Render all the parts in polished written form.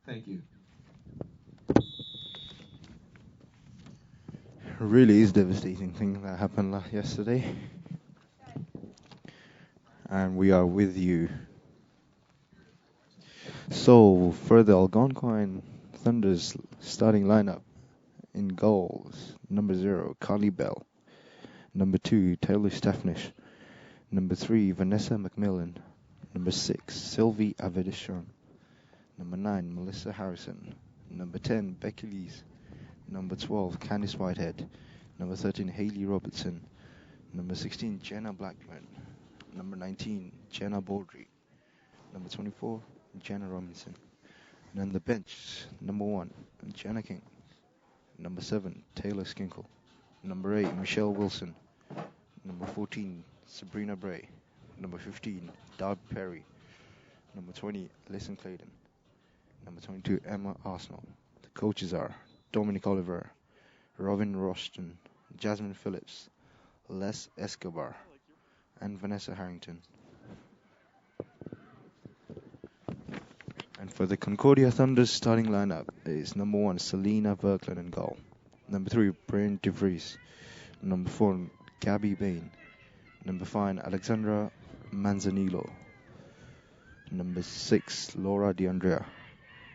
Thank you. Really is devastating thing that happened yesterday, and we are with you. So for the Algonquin Thunder's starting lineup, in goals, number 0, Carly Bell, number 2, Taylor Staffnish, number 3, Vanessa McMillan, number 6, Sylvie Avedishon, number 9, Melissa Harrison, number 10, Becky Lees, number 12, Candice Whitehead, number 13, Hayley Robertson, number 16, Jenna Blackburn, number 19, Jenna Baldry, number 24, Jenna Robinson, and on the bench, number 1, Jenna King, number 7, Taylor Skinkle, number 8, Michelle Wilson, number 14, Sabrina Bray, number 15, Darby Perry, number 20, Alison Clayton, number 22, Emma Arsenal. The coaches are Dominic Oliver, Robin Roston, Jasmine Phillips, Les Escobar, and Vanessa Harrington. And for the Concordia Thunder's starting lineup is number 1, Selena Verkland in goal. Number 3, Bryn DeVries. Number 4, Gabby Bain. Number 5, Alexandra Manzanillo. Number 6, Laura DeAndrea.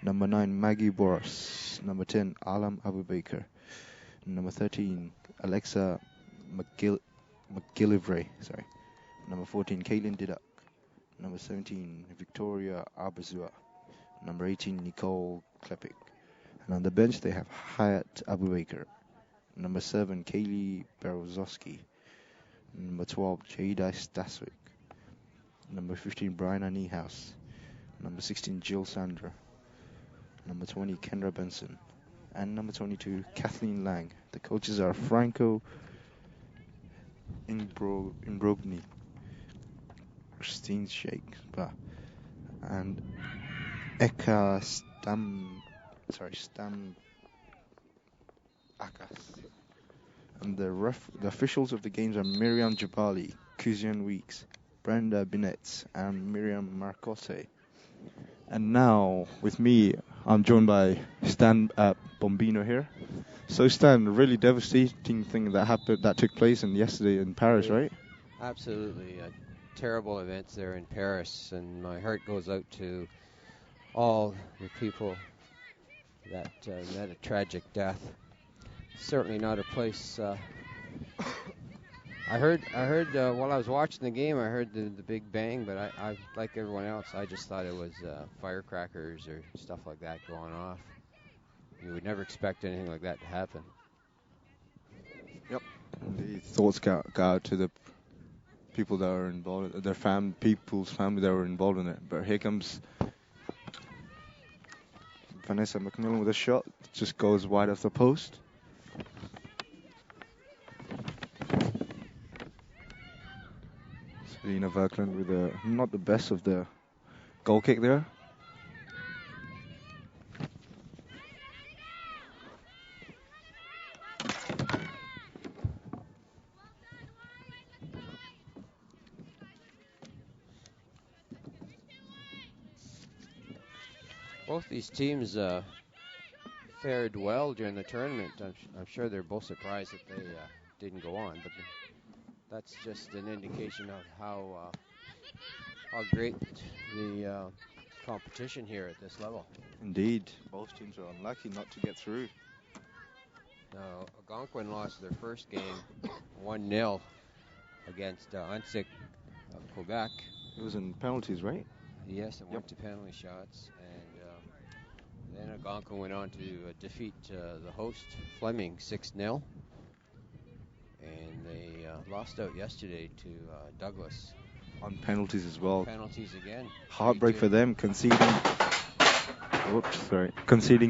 Number 9, Maggie Boras. Number 10, Alam Abubaker. Number 13, Alexa McGillivray. Number 14, Caitlin Didak. Number 17, Victoria Arbazua. Number 18, Nicole Klepik. And on the bench they have Hayat Abubaker. Number 7, Kaylee Berezowski. Number 12, Jada Staswick. Number 15, Brianna Niehaus. Number 16, Jill Sandra. Number 20, Kendra Benson. And number 22, Kathleen Lang. The coaches are Franco Imbrogni, Christine Shakespeare, and Eka Stam Akas. And the officials of the games are Miriam Jabali, Kuzian Weeks, Brenda Binet, and Miriam Marcote. And now, with me, I'm joined by Stan Bombino here. So Stan, a really devastating thing that took place yesterday in Paris, right? Absolutely. Terrible events there in Paris, and my heart goes out to all the people that met a tragic death. Certainly not a place. I heard while I was watching the game, I heard the big bang, but I like everyone else, I just thought it was firecrackers or stuff like that going off. You would never expect anything like that to happen. Yep. The thoughts got out to the people that were involved, people's family that were involved in it. But here comes Vanessa McMillan with a shot. Just goes wide off the post. Selena Verkland with not the best of the goal kick there. Both these teams fared well during the tournament. I'm sure they're both surprised that they didn't go on, but that's just an indication of how great the competition here at this level. Indeed, both teams are unlucky not to get through. Now, Algonquin lost their first game 1-0 against Unsik Quebec. It was in penalties, right? Yes, it went to penalty shots, and then Algonquin went on to defeat the host Fleming 6-0, and they lost out yesterday to Douglas. On penalties as well. Penalties again. Heartbreak for them, conceding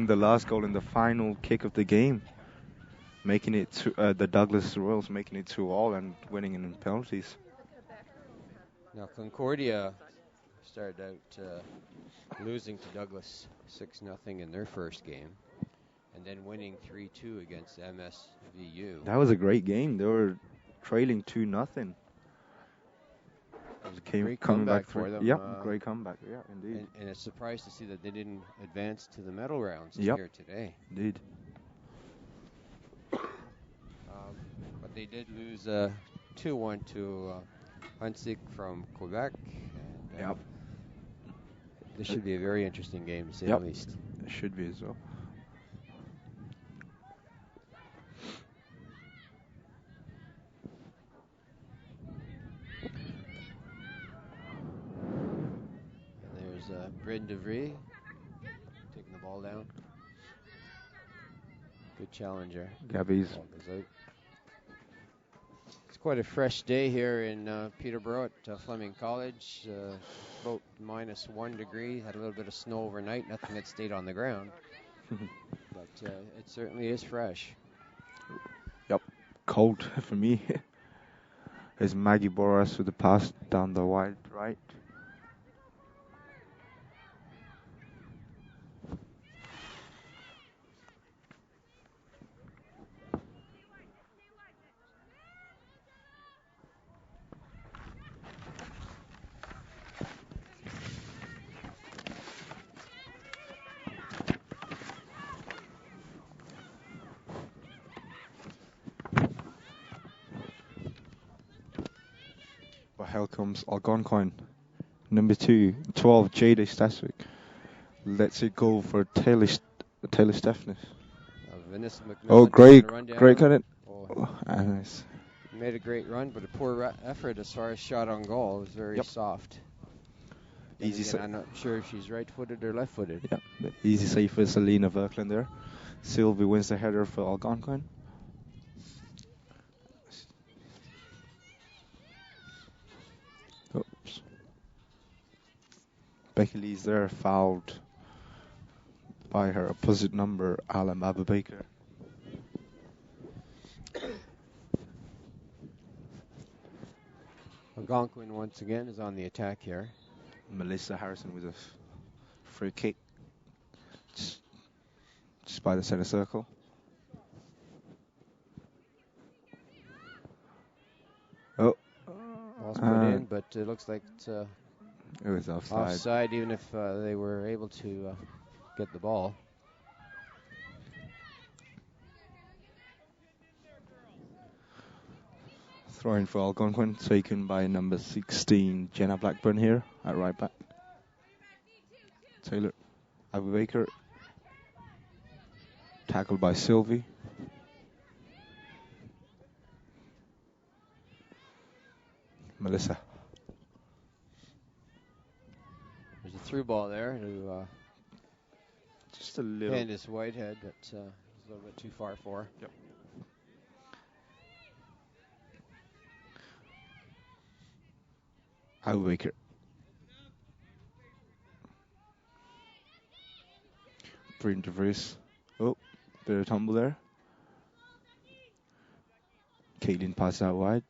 the last goal in the final kick of the game, making it to the Douglas Royals making it 2-2 and winning in penalties. Now Concordia started out losing to Douglas 6-0 in their first game, and then winning 3-2 against MSVU. That was a great game. They were trailing 2-0. It was a Came great coming comeback back for for them. Yep, great comeback. Yeah, indeed. And it's surprised to see that they didn't advance to the medal rounds Yep. here today. Indeed. But they did lose 2-1 to Hunsik from Quebec. And, Yep. This should be a very interesting game, to say Yep. the least. It should be as well. And there's Bryn DeVries taking the ball down. Good challenger. Gabby's. Ball goes out. It's quite a fresh day here in Peterborough at Fleming College. About -1 degree. Had a little bit of snow overnight. Nothing that stayed on the ground. But it certainly is fresh. Yep. Cold for me. There's Maggie Boras with the pass down the wide right. But here comes Algonquin. Number 2, 12, Jada Staswick. Let's it go for Taylor Stephens. Vanessa McMillan. Oh, great cut it. Oh, Nice. made a great run, but a poor effort as far as shot on goal. It was very soft. Easy. Again, I'm not sure if she's right-footed or left-footed. Yeah, easy save for Selena Verkland there. Sylvie wins the header for Algonquin. Oops. Becky Lee's there, fouled by her opposite number, Alan Abubaker. Algonquin once again is on the attack here. Melissa Harrison with a free kick just by the center circle. Oh. Ball's put in, but it looks like it's it was offside. offside, even if they were able to get the ball. Throwing for Algonquin, taken by number 16, Jenna Blackburn here at right back. Taylor Abubaker. Tackled by Sylvie. Melissa. There's a through ball there to Just a little. Candace Whitehead, but it's a little bit too far for her. Yep. Abubaker. Bryn DeVries. Oh, bit of tumble there. Caitlin passes out wide.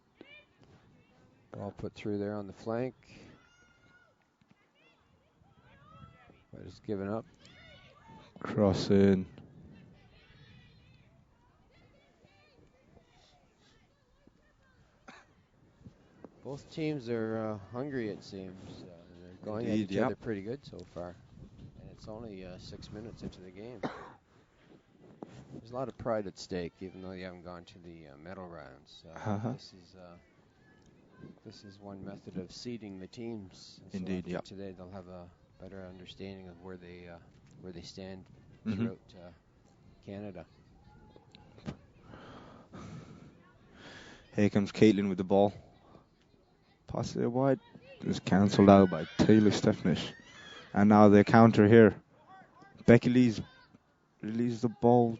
Ball put through there on the flank. But it's given up. Cross in. Both teams are hungry, it seems. They're going Indeed, at each other pretty good so far. And it's only 6 minutes into the game. There's a lot of pride at stake, even though you haven't gone to the medal rounds. This is one method of seeding the teams. And Indeed, so today they'll have a better understanding of where they stand Mm-hmm. throughout Canada. Here comes Caitlin with the ball. Pass it wide. It's cancelled out by Taylor Stephens. And now the counter here. Becky Lee's released the ball.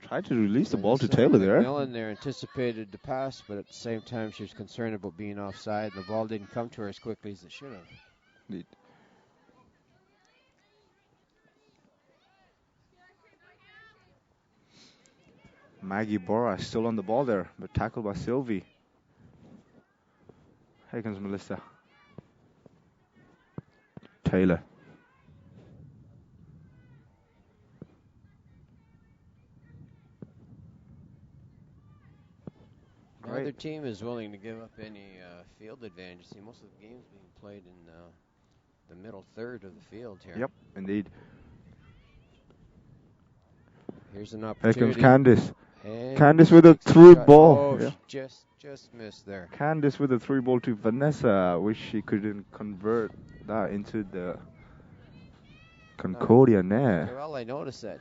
Tried to release the ball to Taylor there. McMillan there anticipated the pass, but at the same time she was concerned about being offside. The ball didn't come to her as quickly as it should have. Indeed. Maggie Bora still on the ball there, but tackled by Sylvie. Here comes Melissa. Taylor. Now they're team is willing to give up any field advantage. See, most of the games being played in the middle third of the field here. Yep, indeed. Here's an Here opportunity. comes Candice. And Candice she with a takes through shot. ball. Oh, Yeah. she just missed there. Candice with a through ball to Vanessa. Wish she couldn't convert that into the Concordia net. Well, I noticed that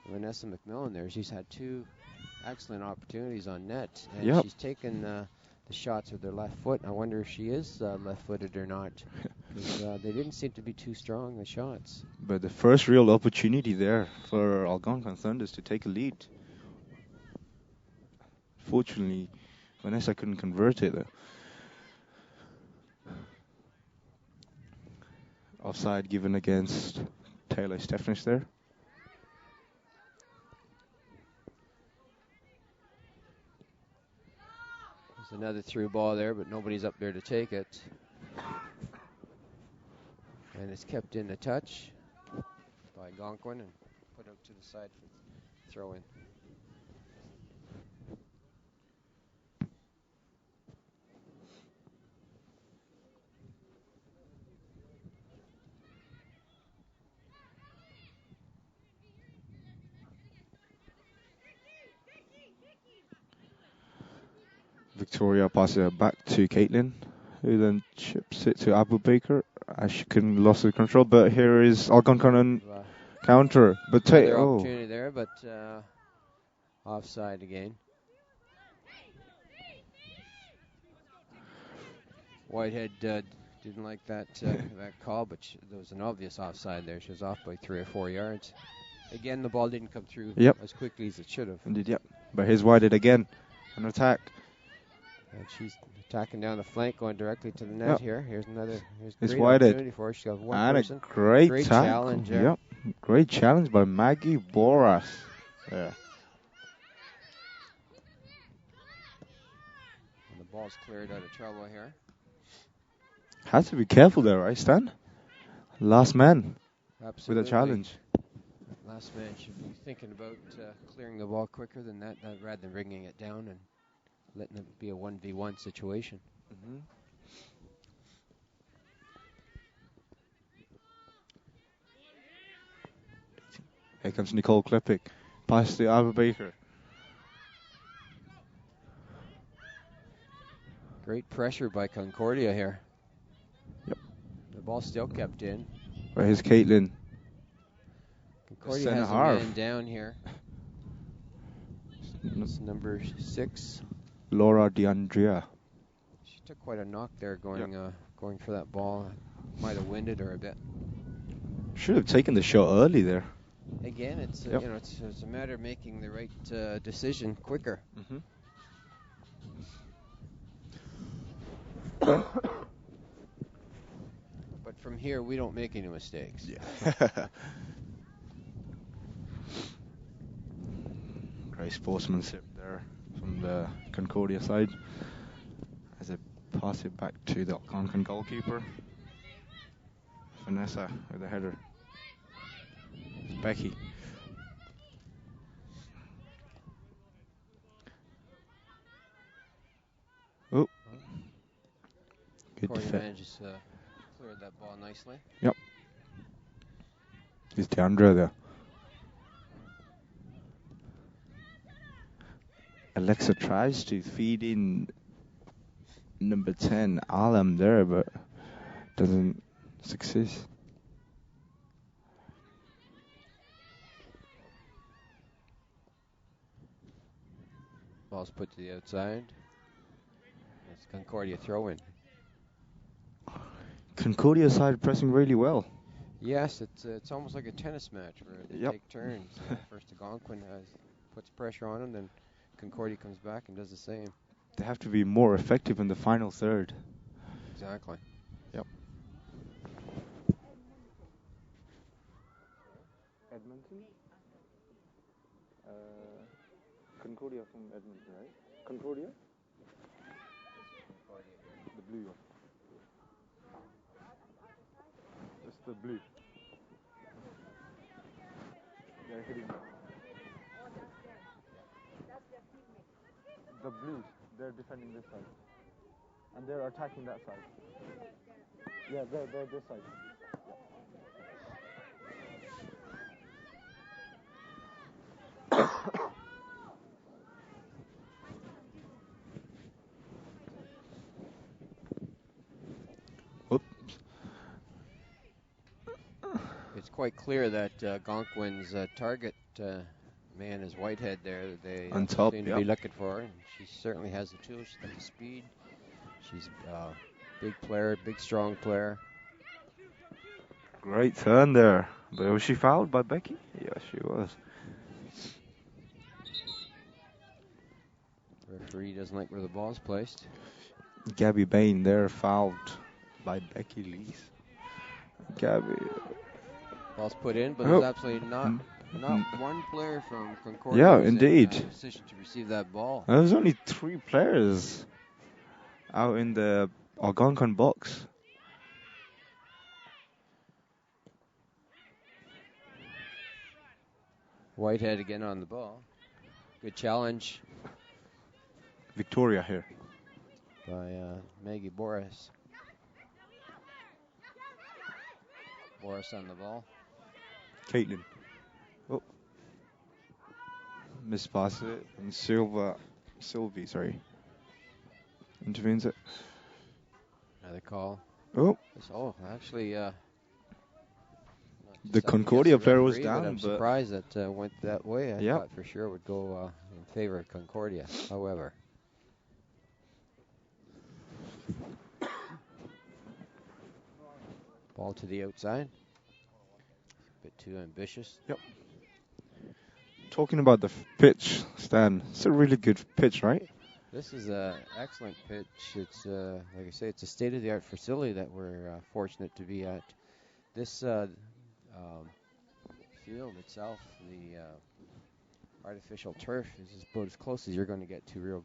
Vanessa McMillan there, she's had 2 excellent opportunities on net, and she's taken the shots with her left foot. I wonder if she is left-footed or not, because they didn't seem to be too strong, the shots. But the first real opportunity there for Algonquin Thunders to take a lead. Fortunately, Vanessa couldn't convert it. Offside given against Taylor Steffnish there. There's another through ball there, but nobody's up there to take it. And it's kept in the touch by Algonquin and put out to the side for throw in. Victoria passes it back to Caitlin, who then chips it to Abu Baker as she couldn't lost the control. But here is Algonquin on counter. But opportunity there, but offside again. Whitehead didn't like that that call, but there was an obvious offside there. She was off by 3 or 4 yards. Again, the ball didn't come through as quickly as it should have. Indeed, yep. But here's Whitehead again, an attack. And she's attacking down the flank, going directly to the net here. Here's great Whitehead. opportunity for her. She's got one and person. A great challenge there. Yep. Great challenge by Maggie Boras. Yeah. And the ball's cleared out of trouble here. Has to be careful there, right, Stan? Last man. Absolutely. With a challenge. Last man should be thinking about clearing the ball quicker than that rather than bringing it down and letting it be a 1v1 situation. Mm-hmm. Here comes Nicole Klepik. Pass to Alba Baker. Great pressure by Concordia here. Yep. The ball still kept in. Right, here's Caitlin. Concordia has a man down here. It's number 6. Laura DeAndrea. She took quite a knock there going for that ball. Might have winded her a bit. Should have taken the shot early there. Again, it's it's a matter of making the right decision quicker. Mm-hmm. But from here, we don't make any mistakes. Yeah. Great sportsmanship there from the Concordia side as they pass it back to the Algonquin goalkeeper. Vanessa with the header. It's Becky. Oh. Good defense. manages to clear that ball nicely. Yep. It's Deandra there. Alexa tries to feed in number 10, Alam there, but doesn't succeed. Ball's put to the outside. It's Concordia throw-in. Concordia side pressing really well. Yes, it's almost like a tennis match where they take turns. First Algonquin puts pressure on them, then Concordia comes back and does the same. They have to be more effective in the final third. Exactly. Yep. Edmonton? Concordia from Edmonton, right? Concordia? The blue one. It's the blue. They're hitting. The blue. defending this side. And they're attacking that side. Yeah, they're this side. Oops. It's quite clear that Algonquin's target man is Whitehead there. That they On top, seem to be looking for her. And she certainly has the tools. She's got the speed. She's a big player, big, strong player. Great turn there. But was she fouled by Becky? Yes, she was. Referee doesn't like where the ball's placed. Gabby Bain there fouled by Becky Lees. Gabby. Ball's put in, but there's absolutely not one player from Concordia. Yeah, who's indeed. in position to receive that ball. There's only 3 players out in the Algonquin box. Whitehead again on the ball. Good challenge Victoria here. by Maggie Boris. Boris on the ball. Caitlin. Oh. Mispasses it. And Sylvie, intervenes it. Another call. Oh. Oh, actually, The Concordia player was down, I'm but surprised that went that way. I Yep. thought for sure it would go in favor of Concordia. However, ball to the outside. A bit too ambitious. Yep. Talking about the pitch, Stan, it's a really good pitch, right? This is an excellent pitch. It's, like I say, it's a state-of-the-art facility that we're fortunate to be at. This field itself, the artificial turf, is about as close as you're going to get to real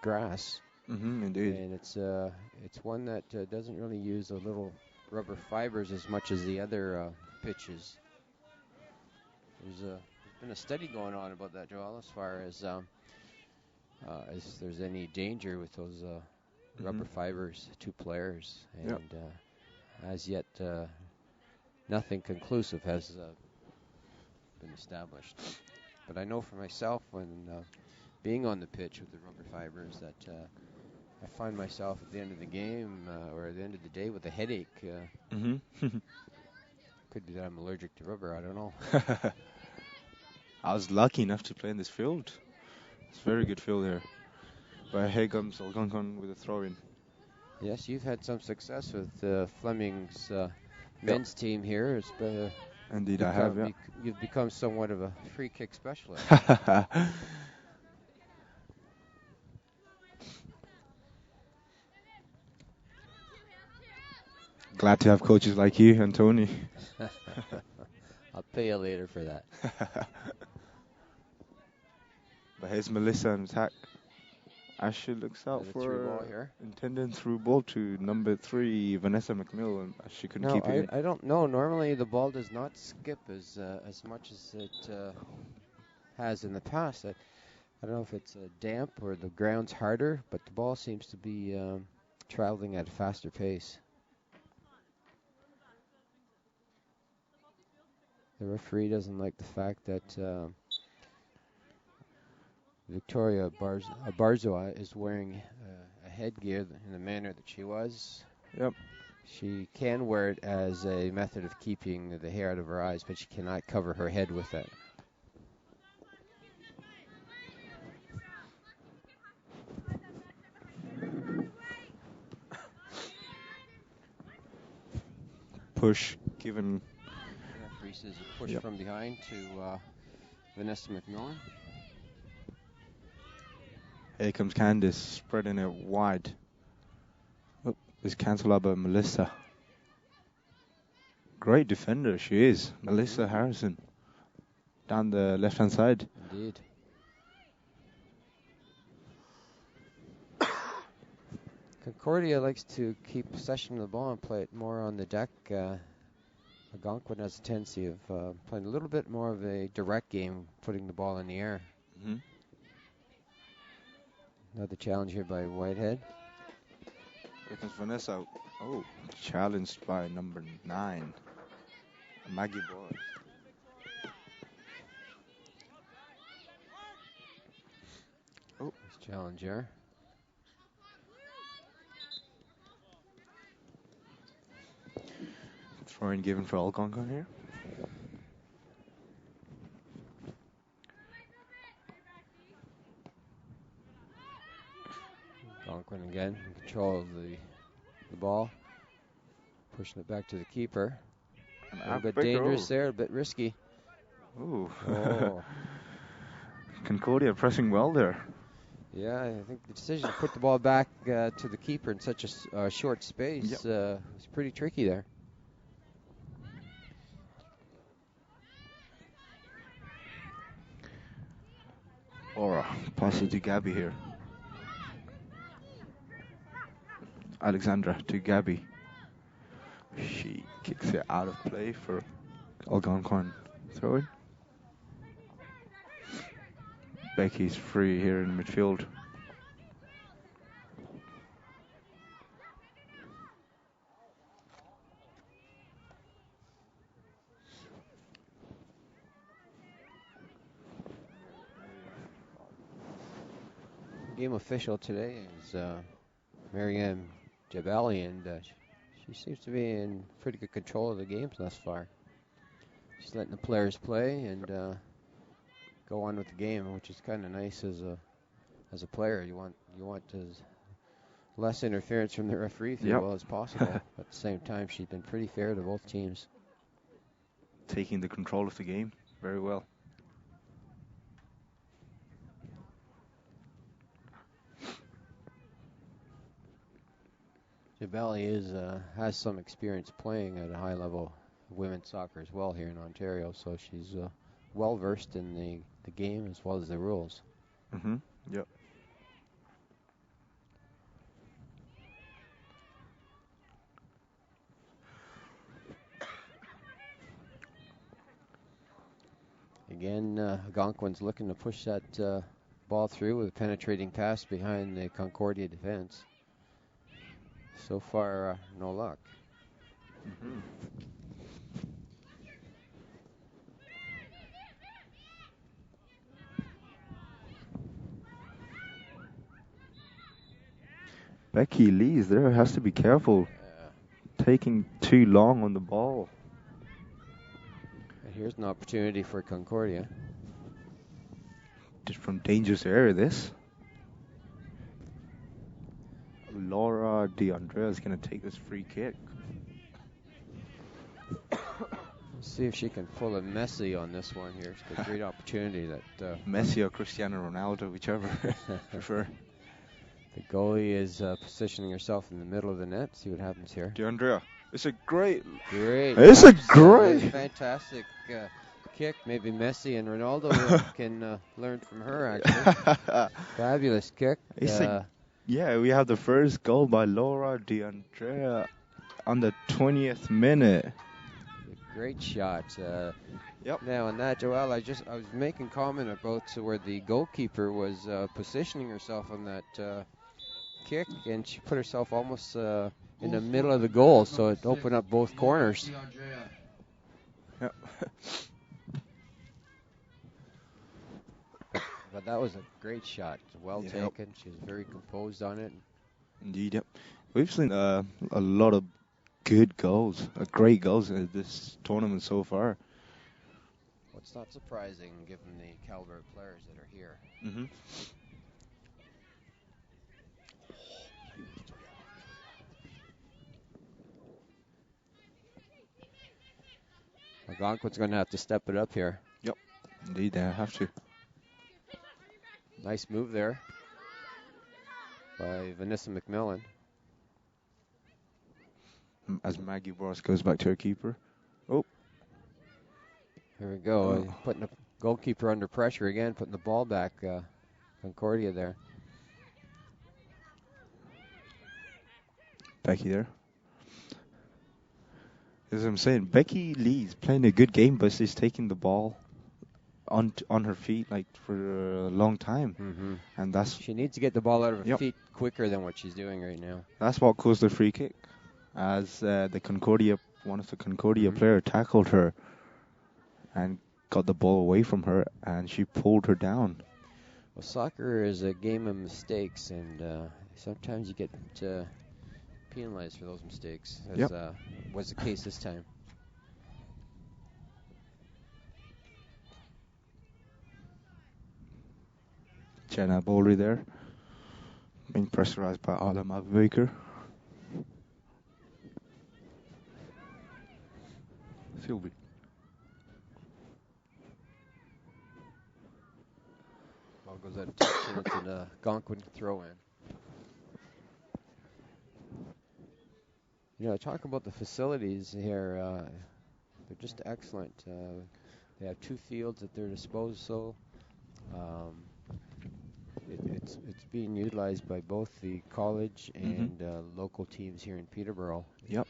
grass. Mm-hmm, indeed. And it's one that doesn't really use the little rubber fibers as much as the other pitches. There's been a study going on about that, Joel, as far as there's any danger with those rubber fibers to players. And as yet, nothing conclusive has been established. But I know for myself, when being on the pitch with the rubber fibers, that I find myself at the end of the game or at the end of the day with a headache. Could be that I'm allergic to rubber, I don't know. I was lucky enough to play in this field. It's a very good field here. But here comes Algonquin with a throw-in. Yes, you've had some success with Fleming's men's team here. It's Indeed, I have, yeah. You've become somewhat of a free kick specialist. Glad to have coaches like you and Tony. I'll pay you later for that. But here's Melissa on attack. Ashley looks out for intended through ball to number 3, Vanessa McMill, and she couldn't keep it in. I don't know. Normally the ball does not skip as much as it has in the past. I don't know if it's damp or the ground's harder, but the ball seems to be traveling at a faster pace. The referee doesn't like the fact that Victoria Barzoa is wearing a headgear in the manner that she was. Yep. She can wear it as a method of keeping the hair out of her eyes, but she cannot cover her head with it. Push given. The referee says a push from behind to Vanessa McMillan. Here comes Candice, spreading it wide. Oh, it's cancelled out by Melissa. Great defender she is, Melissa Harrison. Down the left-hand side. Indeed. Concordia likes to keep possession of the ball and play it more on the deck. Algonquin has a tendency of playing a little bit more of a direct game, putting the ball in the air. Another challenge here by Whitehead. Here comes Vanessa. Oh, challenged by number 9, Maggie Boy. Oh, Nice challenge here. throw-in given for Algonquin here. Algonquin again in control of the ball. Pushing it back to the keeper. A little bit dangerous there, a bit risky. Ooh. Oh. Concordia pressing well there. Yeah, I think the decision to put the ball back to the keeper in such a short space is pretty tricky there. Aura, pass it to Gabby here. Alexandra to Gabby. She kicks it out of play for Algonquin throw-in. Becky's free here in midfield. Game official today is Marianne Jabali, and she seems to be in pretty good control of the games thus far. She's letting the players play and go on with the game, which is kind of nice as a player. You want as less interference from the referee, if you will, as possible. At the same time, she's been pretty fair to both teams. Taking the control of the game very well. Jabali has some experience playing at a high level of women's soccer as well here in Ontario, so she's well versed in the game as well as the rules. Mm-hmm. Yep. Again, Algonquin's looking to push that ball through with a penetrating pass behind the Concordia defense. So far, no luck. Mm-hmm. Becky Lees there has to be careful. Taking too long on the ball. And here's an opportunity for Concordia. Just from dangerous area, this. Laura DeAndrea is going to take this free kick. Let's see if she can pull a Messi on this one here. It's a great opportunity that... Messi or Cristiano Ronaldo, whichever. Prefer. The goalie is positioning herself in the middle of the net. See what happens here. DeAndrea. It's a great. It's a great. Fantastic kick. Maybe Messi and Ronaldo can learn from her, actually. Fabulous kick. Yeah, we have the first goal by Laura DeAndrea on the 20th minute. Great shot. Yep. Now on that, Joel, I was making comment about where the goalkeeper was positioning herself on that kick, and she put herself almost in the middle of the goal, so it opened up both corners. Yep. But that was a great shot. Well taken. She was very composed on it. Indeed, yep. We've seen a lot of good goals, great goals in this tournament so far. What's not surprising given the caliber of players that are here. Mm-hmm. Algonquin's going to have to step it up here. Yep, indeed, they have to. Nice move there by Vanessa McMillan. As Maggie Ross goes back to her keeper. Oh. Here we go. Putting the goalkeeper under pressure again, putting the ball back. Concordia there. Becky there. As I'm saying, Becky Lee's playing a good game, but she's taking the ball on her feet like for a long time, Mm-hmm. and that's She needs to get the ball out of her Yep. feet quicker than what she's doing right now. that's what caused the free kick, as one of the Concordia Mhm. player tackled her and got the ball away from her, and she pulled her down. Well, soccer is a game of mistakes, and sometimes you get penalized for those mistakes, as Yep. was the case this time. Jenna Bowley there, being pressurized by Adam Baker. Sylvie. Ball goes out of touch, and it's an Algonquin throw-in. You know, talk about the facilities here. They're just excellent. They have 2 fields at their disposal. It's being utilized by both the college and local teams here in Peterborough. Yep.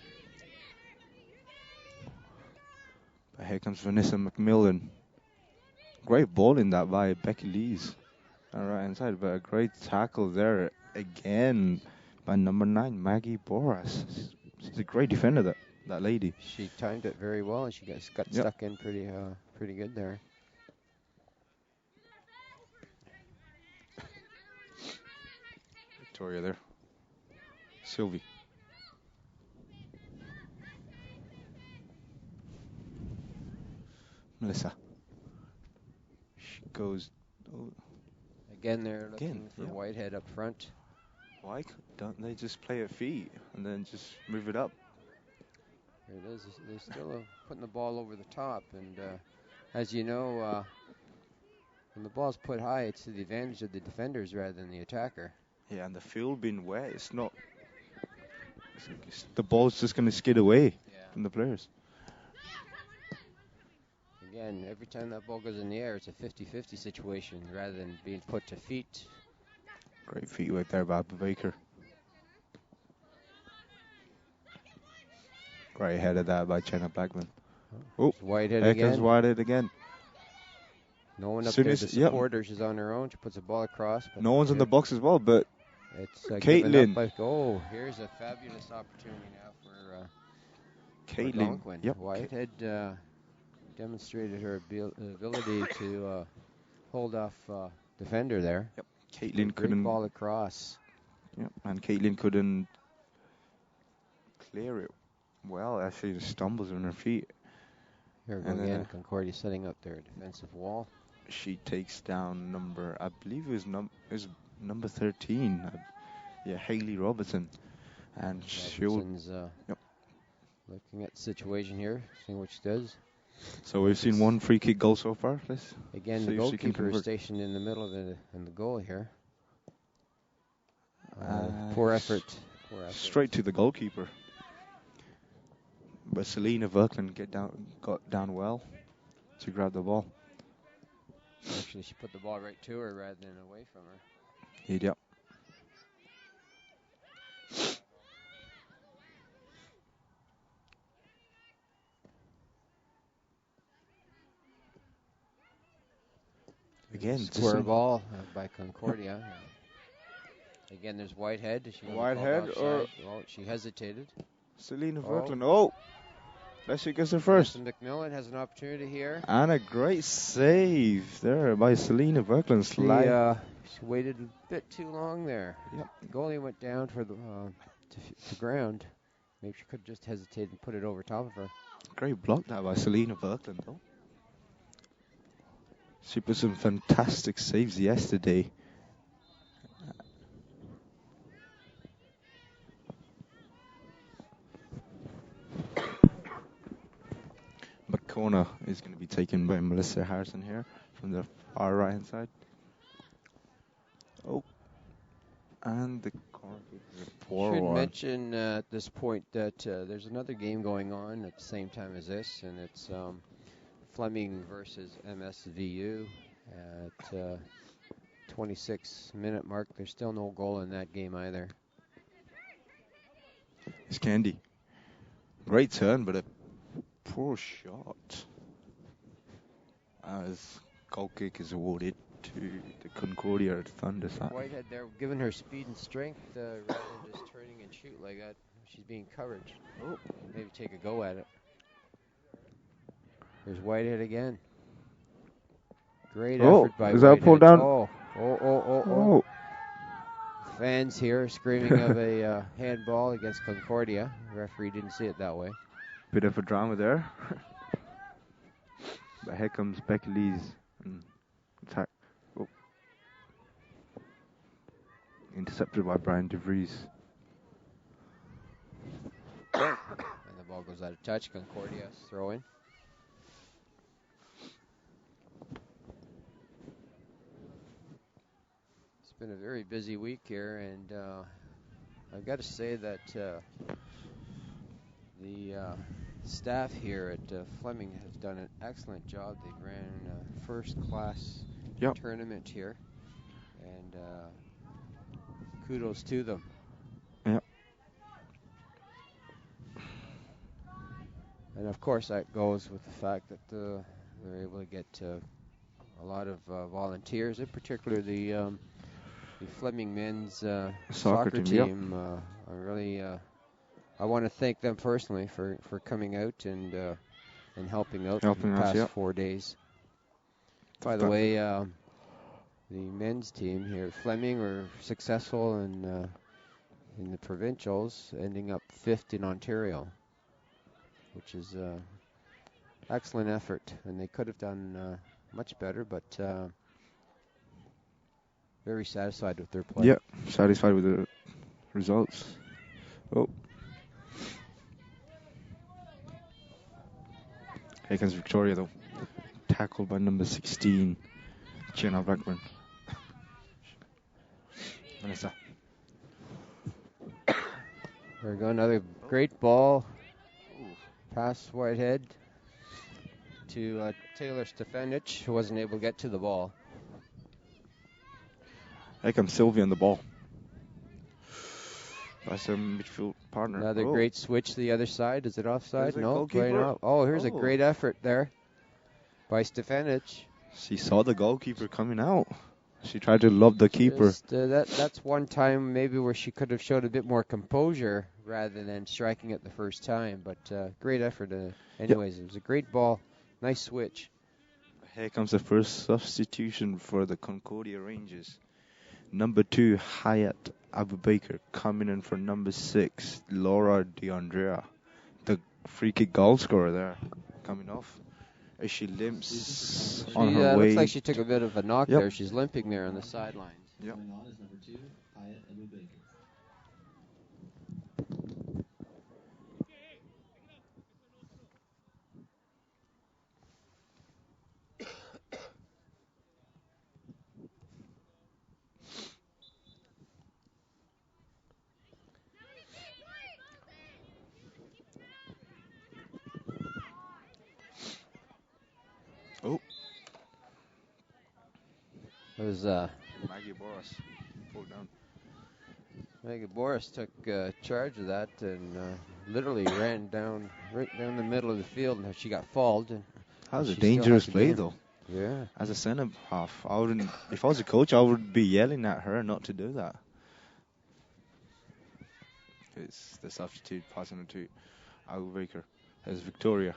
But here comes Vanessa McMillan. Great ball in that by Becky Lees. On the right hand side, but a great tackle there again by number 9, Maggie Boras. She's a great defender, that lady. She timed it very well, and she got stuck in pretty good there. Victoria there. Sylvie. Melissa. She goes. Oh, Again, they're looking Again, for yeah. Whitehead up front. why don't they just play at feet and then just move it up? There it is. They're still putting the ball over the top, and as you know, when the ball's put high, it's to the advantage of the defenders rather than the attacker. Yeah, and the field being wet, it's not. The ball's just going to skid away from the players. Again, every time that ball goes in the air, it's a 50-50 situation rather than being put to feet. Great feet work there by Baker. Great header there by Jenna Blackman. Oh, Whitehead here again. comes Whitehead again. No one up Soon there as- to yep. support her. She's on her own. She puts the ball across. But No one's in the box as well, but it's Caitlin. Here's a fabulous opportunity now for Caitlin. Algonquin. Yep. Whitehead demonstrated her ability to hold off defender there. Yep. Caitlin Great couldn't. ball across. Yep. And Caitlin couldn't clear it well. Actually, just stumbles on her feet. Here we go And again. Concordia setting up their defensive wall. She takes down I believe it was number 13. Haley Robertson. And she'll. Robertson's looking at the situation here, seeing what she does. So we've seen one free kick goal so far. Let's Again, see the if she can goalkeeper is convert. stationed in the middle of the goal here. Poor effort. Straight to the goalkeeper. But Selena Verkland got down well to grab the ball. Actually, she put the ball right to her rather than away from her. Yep. Again, Square ball by Concordia. Again, there's Whitehead. Is she gonna be called Whitehead or- offside? Well, she hesitated. Selena Oh. Verkland. Oh! Leslie gets her first. Madison McMillan has an opportunity here. And a great save there by Selena Verkland. She waited a bit too long there. Yep. The goalie went down for the ground. Maybe she could just hesitate and put it over top of her. Great block that by Selena Verkland, though. She put some fantastic saves yesterday. But corner is going to be taken by Melissa Harrison here from the far right hand side. Oh. And the corner is a poor Should one. mention at this point that there's another game going on at the same time as this, and it's Fleming versus MSVU at 26-minute mark. There's still no goal in that game either. It's Candy. Great turn, but a poor shot. As Goal kick is awarded to the Concordia Thunder side. Whitehead there, giving her speed and strength rather than just turning and shoot like that. She's being covered. Oh. Maybe take a go at it. There's Whitehead again. Great effort by is Whitehead. that pulled down? Oh. Fans here screaming of a handball against Concordia. The referee didn't see it that way. Bit of a drama there. But here comes Becky Lee's attack. Oh. Intercepted by Brian DeVries. And the ball goes out of touch. Concordia's throwing. It's been a very busy week here, and I've got to say that the staff here at Fleming has done an excellent job. They ran a first-class tournament here, and kudos to them. Yep. And of course, that goes with the fact that they're able to get a lot of volunteers, in particular the Fleming men's soccer team. I really I want to thank them personally for coming out and helping out for the past 4 days. By the way, the men's team here at Fleming were successful in the provincials, ending up 5th in Ontario, which is excellent effort, and they could have done much better, but very satisfied with their play. Yep, satisfied with the results. Oh. Here comes Victoria, though. Tackled by number 16, Jenna Blackburn. Vanessa. There we go, another great ball. Pass Whitehead to Taylor Stefanich, who wasn't able to get to the ball. Here comes Sylvia on the ball. That's her midfield partner. Another great switch to the other side. Is it offside? No, playing off. Here's a great effort there by Stefanich. She saw the goalkeeper coming out. She tried to lob the keeper. That's one time maybe where she could have showed a bit more composure rather than striking it the first time. But great effort. Anyways, It was a great ball. Nice switch. Here comes the first substitution for the Concordia Rangers. Number 2, Hayat Abubaker, coming in for number 6, Laura DeAndrea. The free kick goal scorer there, coming off. As she limps on her way. Looks like she took a bit of a knock there. She's limping there on the sidelines. Yep. Oh. It was Maggie Boris pulled down. Maggie Boris took charge of that and literally ran right down the middle of the field, and she got fouled. That was a dangerous play, though. Yeah. As a centre half, if I was a coach, I would be yelling at her not to do that. It's the substitute passing to Abubaker. As Victoria.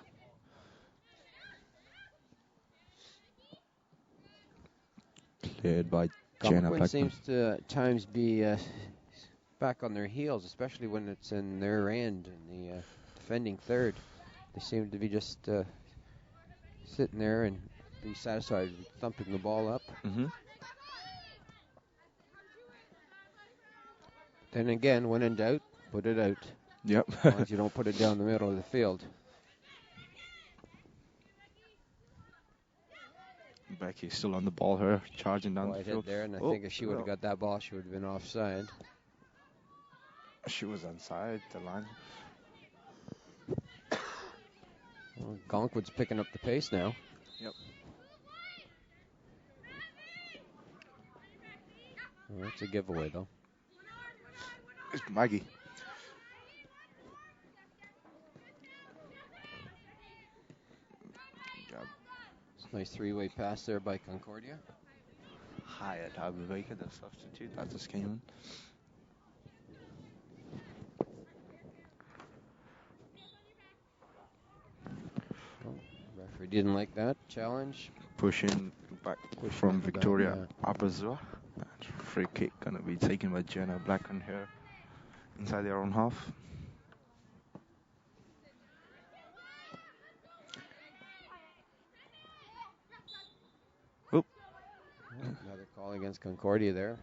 Cleared by Jenna Blackman. Seems to at times be back on their heels, especially when it's in their end in the defending third. They seem to be just sitting there and be satisfied with thumping the ball up. Mm-hmm. Then again, when in doubt, put it out. Yep. As long as you don't put it down the middle of the field. Becky's still on the ball, charging down the field. There, and I think if she would have got that ball, she would have been offside. She was inside the line. Well, Gonkwood's picking up the pace now. Yep. Well, that's a giveaway, though. It's Maggie. Nice three-way pass there by Concordia. Higher Darby Baker, the substitute that just came in. Oh, referee didn't like that challenge. Pushing back from Victoria Abazua. Free kick gonna be taken by Jenna Blackburn here inside their own half. Oop. Another call against Concordia there.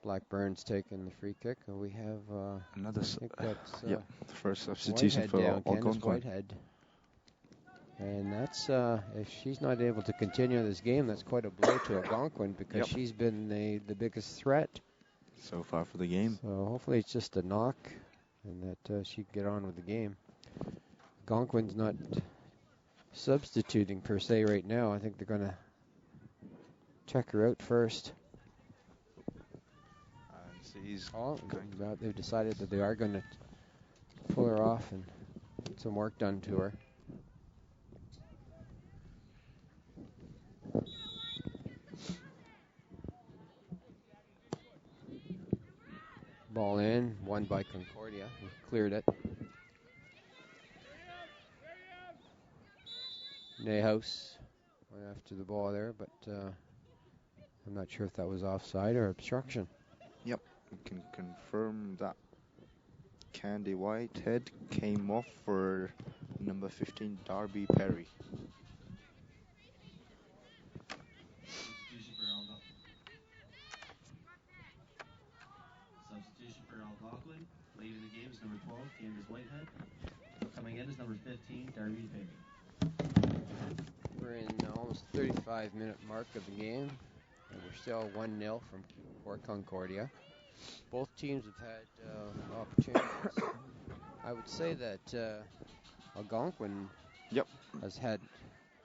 Blackburn's taking the free kick, and we have Another. The first substitution for Algonquin. Whitehead. And that's if she's not able to continue this game, that's quite a blow to Algonquin because she's been the biggest threat so far for the game. So hopefully it's just a knock, and that she can get on with the game. Algonquin's not substituting per se right now. I think they're going to check her out first. They've decided that they are going to pull her off and get some work done to her. Ball in, won by Concordia. He cleared it. Neyhouse went after the ball there, but I'm not sure if that was offside or obstruction. Yep, we can confirm that Candy Whitehead came off for number 15, Darby Perry. Substitution for Algonquin. Leaving the game is number 12, Candace Whitehead. Coming in is number 15, Darby Perry. We're in almost 35-minute mark of the game, and we're still 1-0 for Concordia. Both teams have had opportunities. I would say that Algonquin has had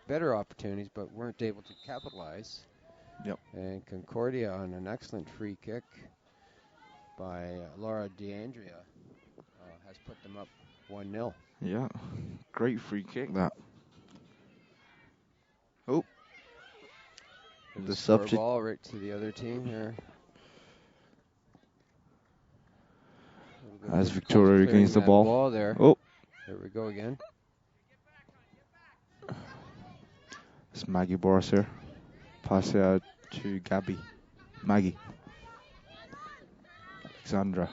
better opportunities, but weren't able to capitalize. Yep. And Concordia on an excellent free kick by Laura DeAndrea has put them up 1-0. Yeah, great free kick that. Oh, the substitute ball right to the other team here. As Victoria regains the ball. There. Oh, there we go again. It's Maggie Boris here. Pass it out to Gabby. Maggie. Alexandra.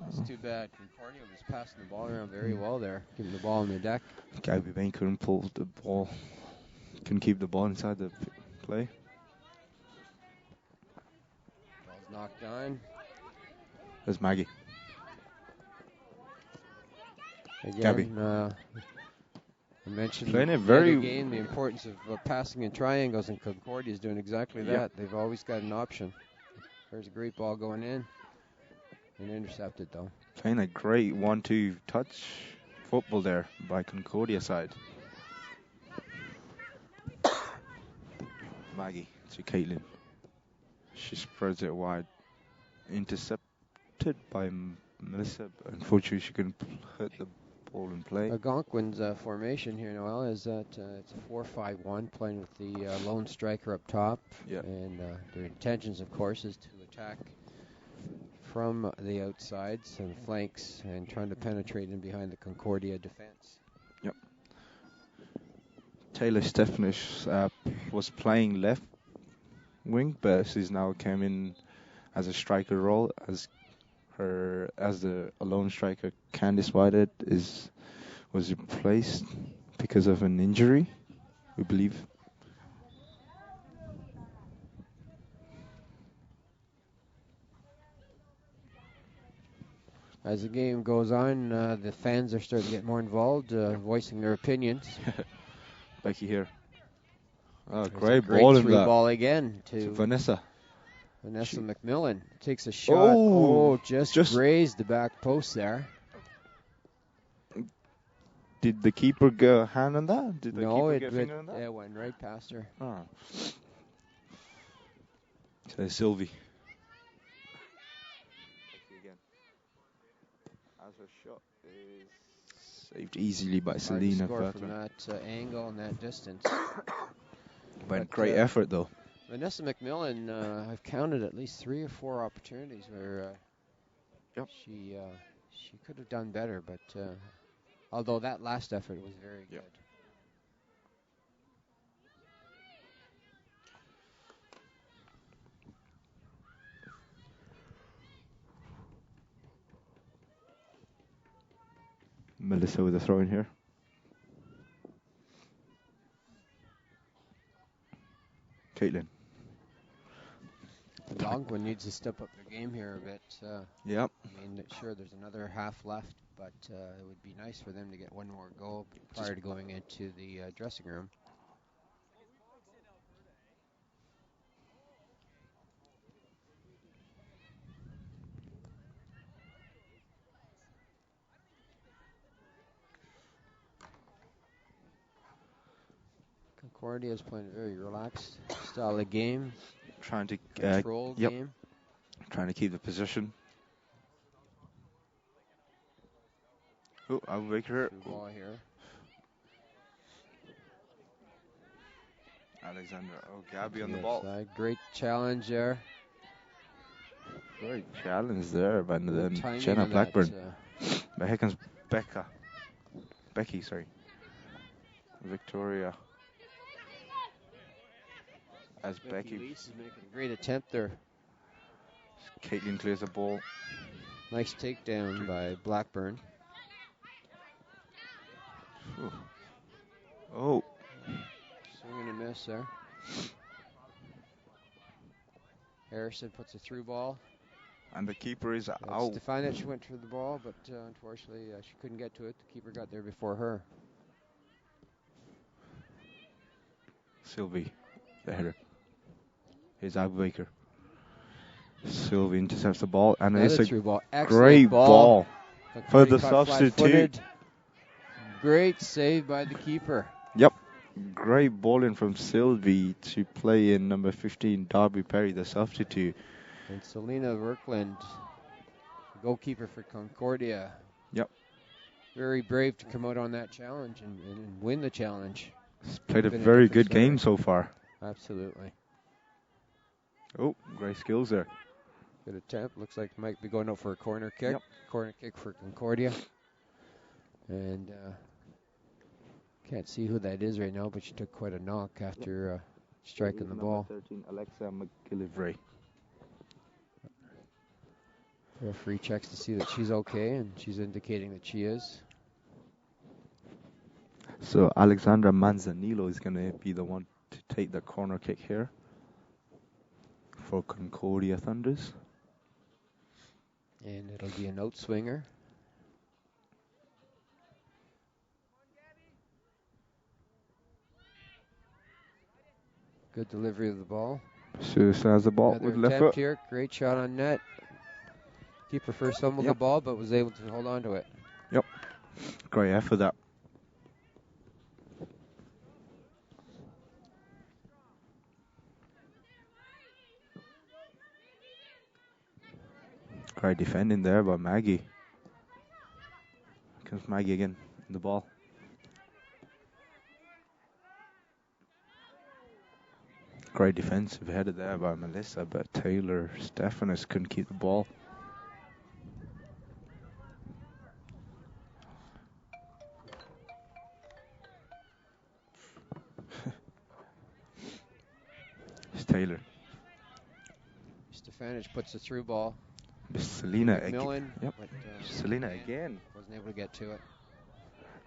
It's too bad. Concordia was passing the ball around very well there, keeping the ball in the deck. Gabby Bain couldn't pull the ball. Couldn't keep the ball inside the play. Ball's knocked down. There's Maggie. Again, Gabby. I mentioned the importance of passing in triangles, and Concordia is doing exactly that. They've always got an option. There's a great ball going in. And intercepted, though. Playing a great 1-2 touch football there by Concordia side. Maggie to Caitlin. She spreads it wide. Intercepted by Melissa. Unfortunately, she couldn't hit the ball in play. Algonquin's formation here, Noel, is that it's a 4-5-1, playing with the lone striker up top. Yep. And their intentions, of course, is to attack from the outsides and flanks and trying to penetrate in behind the Concordia defense. Yep. Taylor Stephanish was playing left wing, but she's now came in as a striker role as the lone striker. Candice Whitehead was replaced because of an injury, we believe. As the game goes on, the fans are starting to get more involved, voicing their opinions. Becky here. Oh, great ball in that. Ball again to Vanessa. Vanessa McMillan takes a shot. Just grazed the back post there. Did the keeper get a hand on that? No, it went right past her. Oh. So Sylvie. Again. As her shot is saved easily by Hard to Selena score from Fertler. that angle and that distance. But great effort though. Vanessa McMillan, I've counted at least 3 or 4 opportunities where she could have done better, but although that last effort was very good. Melissa with a throw in here. Caitlin. Algonquin needs to step up their game here a bit. Yep. I mean, sure, there's another half left, but it would be nice for them to get one more goal prior to going into the dressing room. Concordia is playing a very relaxed style of game. Trying to control game. Trying to keep the position. Oh, I'll make her. Ball here. Alexandra. Oh, Gabby on the ball. Side. Great challenge there. Great challenge there, but then Jenna Blackburn. But here comes Becky, sorry. Victoria. As Becky. Lease is making a great attempt there. Caitlin clears the ball. Nice takedown by Blackburn. Ooh. Oh. Swing and a miss there. Harrison puts a through ball. And the keeper is out. Stefanic went for the ball, but unfortunately she couldn't get to it. The keeper got there before her. Sylvie, the header. Here's Abubaker. Sylvie intercepts the ball, and it's a through ball. Great ball for the substitute. Great save by the keeper. Yep. Great ball in from Sylvie to play in number 15, Darby Perry, the substitute. And Selena Verkland, goalkeeper for Concordia. Yep. Very brave to come out on that challenge and win the challenge. He's played a very good game so far. Absolutely. Oh, great skills there. Good attempt. Looks like might be going out for a corner kick. Yep. Corner kick for Concordia. And can't see who that is right now, but she took quite a knock after striking the ball. 13, Alexa McGillivray. Referee checks to see that she's okay, and she's indicating that she is. So Alexandra Manzanillo is going to be the one to take the corner kick here for Concordia Thunders. And it'll be an out swinger. Good delivery of the ball. Susan has the ball with left foot. Here. Great shot on net. Keeper first fumbled the ball, but was able to hold on to it. Yep. Great effort that. Great defending there by Maggie. Comes Maggie again in the ball. Great defensive header there by Melissa, but Taylor Stephanus couldn't keep the ball. It's Taylor. Stefanic puts a through ball. Selena again. Yep. But, Selena again. Wasn't able to get to it.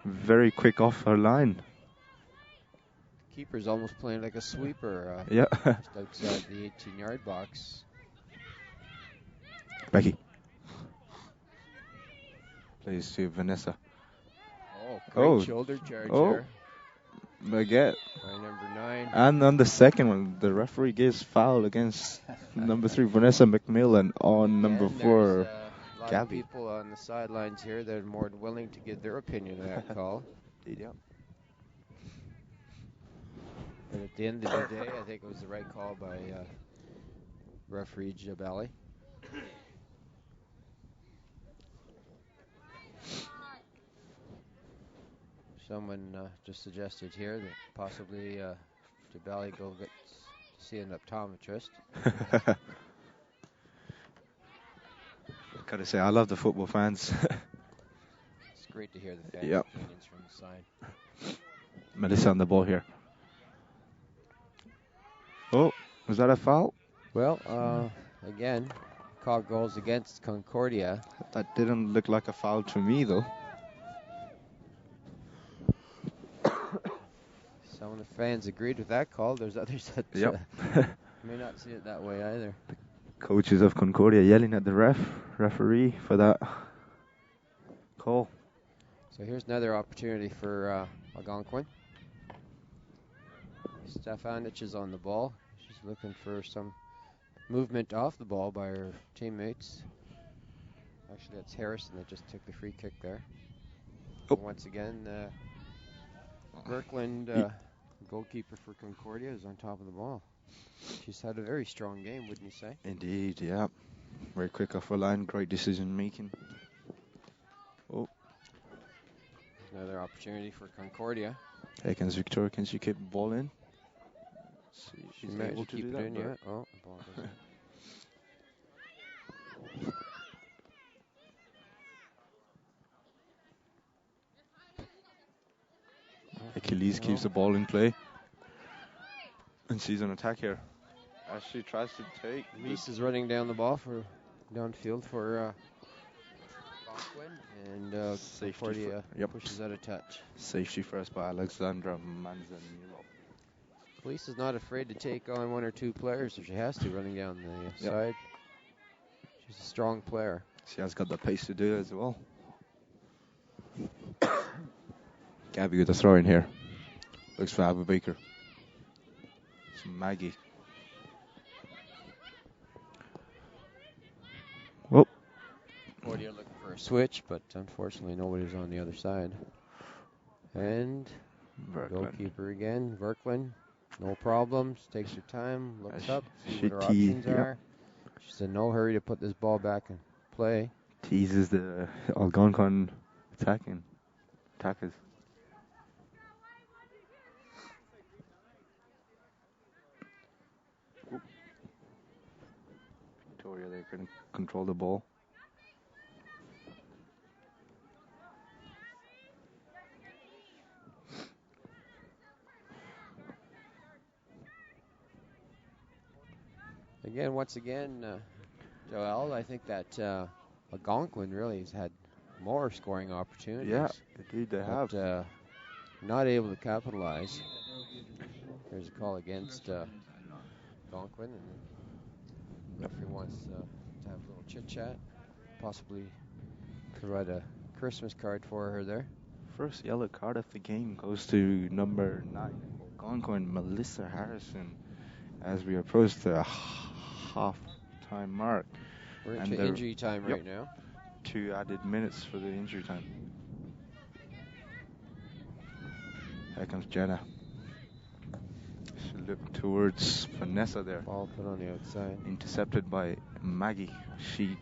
Very quick off her line. Keeper's almost playing like a sweeper. Yeah. Just outside the 18-yard box. Becky. Plays to Vanessa. Oh, great shoulder charge there. Baguette. By number 9. And on the second one, the referee gives foul against number 3, Vanessa McMillan, on number 4, a lot of people on the sidelines here that are more than willing to give their opinion on that call. Yeah. But at the end of the day, I think it was the right call by referee Jabali. Someone just suggested here that possibly Jabali go get to see an optometrist. Gotta say, I love the football fans. It's great to hear the fans' Yep. opinions from the side. Melissa on the ball here. Oh, was that a foul? Well, again, call goals against Concordia. That didn't look like a foul to me, though. Some of the fans agreed with that call. There's others that Yep. may not see it that way either. Coaches of Concordia yelling at the referee for that call. So here's another opportunity for Algonquin. Stefanich is on the ball. She's looking for some movement off the ball by her teammates. Actually, that's Harrison that just took the free kick there. Oh. And once again, Birkland, goalkeeper for Concordia, is on top of the ball. She's had a very strong game, wouldn't you say? Indeed, yeah. Very quick off the line, great decision making. Oh. Another opportunity for Concordia. Hey, can Victoria, can she keep the ball in? See if she's managed able to to keep do it that. in, yeah. Oh, the ball doesn't. Achilles keeps the ball in play. And she's on attack here. As she tries to take. Reese is running down the ball for downfield for Algonquin, and Concordia pushes out a touch. Safety first by Alexandra Manzanillo. Police is not afraid to take on one or two players if she has to, running down the side. She's a strong player. She has got the pace to do it as well. Gabby with a throw in here. Looks for Abu Baker. It's Maggie. Oh. Concordia looking for a switch, but unfortunately nobody's on the other side. And goalkeeper again, Verkland. No problems, takes her time, looks up, see what her options are. She's in no hurry to put this ball back in play. Teases the Algonquin attackers. Victoria, they can control the ball. Once again, Joel, I think that Algonquin really has had more scoring opportunities. Yeah, indeed they have. Not able to capitalize. There's a call against Algonquin, and the referee wants to have a little chit-chat, possibly provide a Christmas card for her there. First yellow card of the game goes to number 9, Algonquin, Melissa Harrison, as we approach the half-time mark. We're into injury time right now. 2 added minutes for the injury time. Here comes Jenna. She looked towards Vanessa there. Ball put on the outside. Intercepted by Maggie. She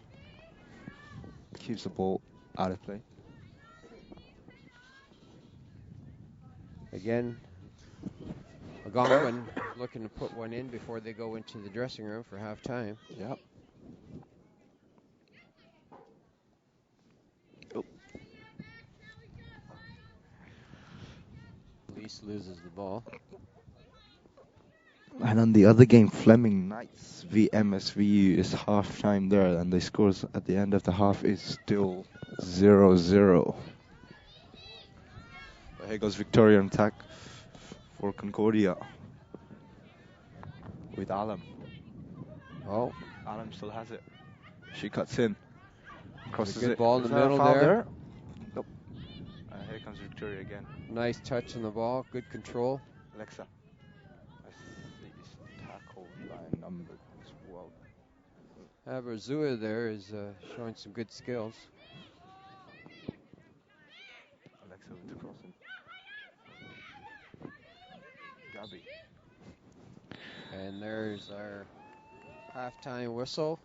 keeps the ball out of play. Again, Algonquin looking to put one in before they go into the dressing room for halftime. Yep. Oh. Police loses the ball. And on the other game, Fleming Knights v MSVU is half-time there, and the scores at the end of the half is still 0-0. But here goes Victoria on attack for Concordia with Alam. Oh, Alam still has it. She cuts in. Crosses good it. ball in the middle there. Nope. And here comes Victoria again. Nice touch on the ball. Good control. Alexa. Tackled by number 12. Abrazua there is showing some good skills. Alexa with the crossing. Gabby. And there's our halftime whistle.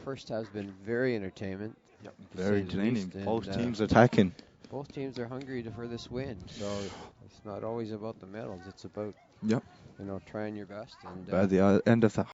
First half's been very entertainment. Yep, to very say the entertaining. least, Both and, teams attacking. Both teams are hungry for this win, so it's not always about the medals. It's about Yep. trying your best. And By the end of the